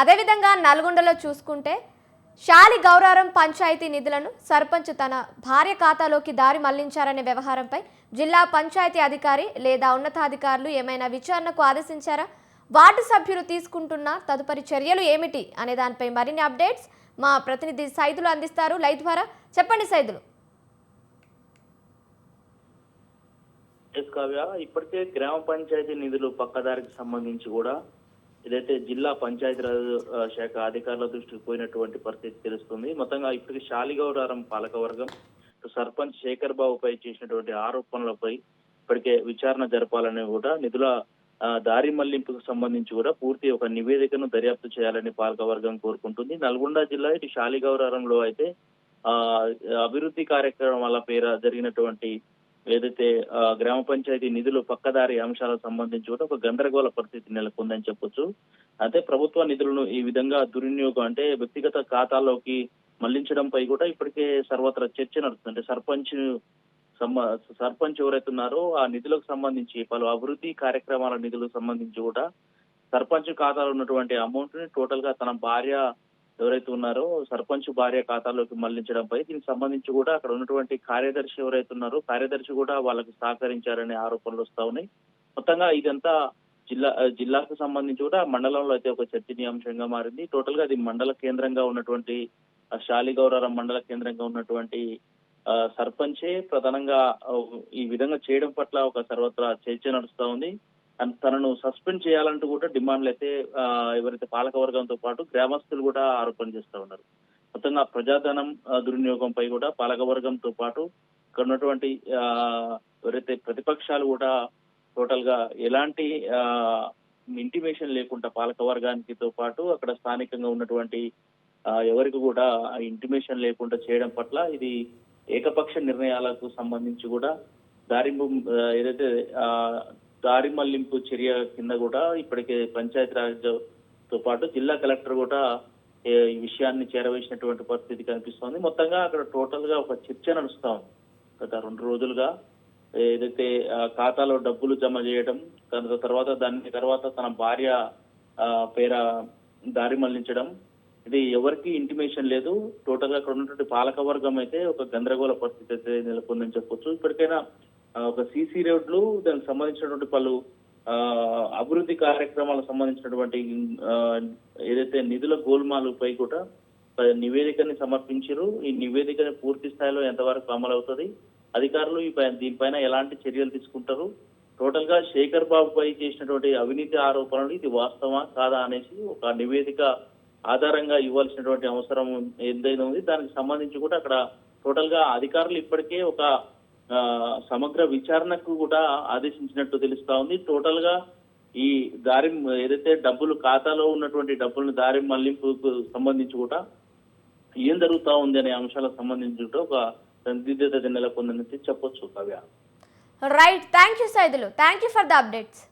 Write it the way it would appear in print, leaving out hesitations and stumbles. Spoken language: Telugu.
అదేవిధంగా నల్గొండలో చూసుకుంటే శాలి గౌరారం పంచాయతీ నిధులను సర్పంచ్ తన భార్య ఖాతాలోకి దారి మళ్లించారనే వ్యవహారంపై జిల్లా పంచాయతీ అధికారి లేదా ఉన్నతాధికారులు ఏమైనా విచారణకు ఆదేశించారా? వార్డు సభ్యులు తీసుకుంటున్న తదుపరి చర్యలు ఏమిటి అనే దానిపై మరిన్ని అప్డేట్స్ మా ప్రతినిధి సైదులు అందిస్తారు లైవ్ ద్వారా. చెప్పండి సైదులు. కావ్య, ఇప్పటికే గ్రామ పంచాయతీ నిధులు పక్కదారికి సంబంధించి కూడా ఏదైతే జిల్లా పంచాయతీరాజ్ శాఖ అధికారుల దృష్టికి పోయినటువంటి పరిస్థితి తెలుస్తుంది. మొత్తంగా ఇప్పటికి శాలిగౌరారం పాలకవర్గం సర్పంచ్ శేఖర్ బాబుపై చేసినటువంటి ఆరోపణలపై ఇప్పటికే విచారణ జరపాలని కూడా నిధుల దారి మళ్లింపుకు సంబంధించి కూడా పూర్తి ఒక నివేదికను దర్యాప్తు చేయాలని పాలకవర్గం కోరుకుంటుంది. నల్గొండ జిల్లా ఇటు శాలిగౌరారంలో అయితే అభివృద్ధి కార్యక్రమాల పేర జరిగినటువంటి ఏదైతే గ్రామ పంచాయతీ నిధులు పక్కదారి అంశాలకు సంబంధించి కూడా ఒక గందరగోళ పరిస్థితి నెలకొందని చెప్పొచ్చు. అయితే ప్రభుత్వ నిధులను ఈ విధంగా దుర్వినియోగం అంటే వ్యక్తిగత ఖాతాల్లోకి మళ్లించడంపై కూడా ఇప్పటికే సర్వత్రా చర్చ నడుస్తుంది. అంటే సర్పంచ్ ఎవరైతే ఉన్నారో ఆ నిధులకు సంబంధించి పలు అభివృద్ధి కార్యక్రమాల నిధులకు సంబంధించి కూడా సర్పంచ్ ఖాతాలో ఉన్నటువంటి అమౌంట్ ని టోటల్ గా తన భార్య ఎవరైతే ఉన్నారో సర్పంచ్ భార్య ఖాతాలోకి మళ్లించడంపై దీనికి సంబంధించి కూడా అక్కడ ఉన్నటువంటి కార్యదర్శి ఎవరైతే ఉన్నారో కార్యదర్శి కూడా వాళ్ళకి సహకరించారనే ఆరోపణలు వస్తా ఉన్నాయి. మొత్తంగా ఇదంతా జిల్లాకు సంబంధించి కూడా మండలంలో అయితే ఒక చర్చనీయాంశంగా మారింది. టోటల్ గా అది మండల కేంద్రంగా ఉన్నటువంటి శాలిగౌరారం మండల కేంద్రంగా ఉన్నటువంటి సర్పంచే ప్రధానంగా ఈ విధంగా చేయడం పట్ల ఒక సర్వత్రా చర్చ నడుస్తా ఉంది. తనను సస్పెండ్ చేయాలంటూ కూడా డిమాండ్లు అయితే ఎవరైతే పాలకవర్గంతో పాటు గ్రామస్తులు కూడా ఆరోపణ చేస్తా ఉన్నారు. మొత్తంగా ప్రజాధనం దుర్వినియోగంపై కూడా పాలకవర్గంతో పాటు ఇక్కడ ఉన్నటువంటి ఎవరైతే ప్రతిపక్షాలు కూడా టోటల్ గా ఎలాంటి ఇంటిమేషన్ లేకుండా పాలకవర్గానికితో పాటు అక్కడ స్థానికంగా ఉన్నటువంటి ఎవరికి కూడా ఇంటిమేషన్ లేకుండా చేయడం పట్ల ఇది ఏకపక్ష నిర్ణయాలకు సంబంధించి కూడా ఏదైతే దారి మళ్లింపు చర్య కింద కూడా ఇప్పటికే పంచాయతీరాజ్ తో పాటు జిల్లా కలెక్టర్ కూడా ఈ విషయాన్ని చేరవేసినటువంటి పరిస్థితి కనిపిస్తోంది. మొత్తంగా అక్కడ టోటల్ గా ఒక చర్చ నడుస్తా ఉంది. గత 2 రోజులుగా ఏదైతే ఖాతాలో డబ్బులు జమ చేయడం తర్వాత తన భార్య పేర దారి మళ్లించడం, ఇది ఎవరికి ఇంటిమేషన్ లేదు. టోటల్ గా అక్కడ ఉన్నటువంటి పాలకవర్గం అయితే ఒక గందరగోళ పరిస్థితి అయితే నెలకొందని చెప్పొచ్చు. ఇప్పటికైనా ఒక సీసీ రోడ్లు దానికి సంబంధించినటువంటి పలు అభివృద్ధి కార్యక్రమాలకు సంబంధించినటువంటి ఏదైతే నిధుల గోల్మాలపై కూడా నివేదికని సమర్పించారు. ఈ నివేదికని పూర్తి స్థాయిలో ఎంతవరకు అమలవుతుంది, అధికారులు దీనిపైన ఎలాంటి చర్యలు తీసుకుంటారు, టోటల్ గా శేఖర్ బాబుపై చేసినటువంటి అవినీతి ఆరోపణలు ఇది వాస్తవమా కాదా అనేసి ఒక నివేదిక ఆధారంగా ఇవ్వాల్సినటువంటి అవసరం ఏదైనా ఉంది. దానికి సంబంధించి కూడా అక్కడ టోటల్ గా అధికారులు ఇప్పటికే ఒక సమగ్ర విచారణకు కూడా ఆదేశించినట్టు తెలుస్తా ఉంది. టోటల్ గా ఈ దారి ఏదైతే డబ్బులు ఖాతాలో ఉన్నటువంటి డబ్బులను దారి మళ్లింపుకు సంబంధించి కూడా ఏం జరుగుతా ఉంది అనే అంశాలకు సంబంధించి కూడా ఒక సందిగ్ధత నెలకొందని చెప్పొచ్చు. Kavya. Right, thank you Saidulu, thank you for the updates.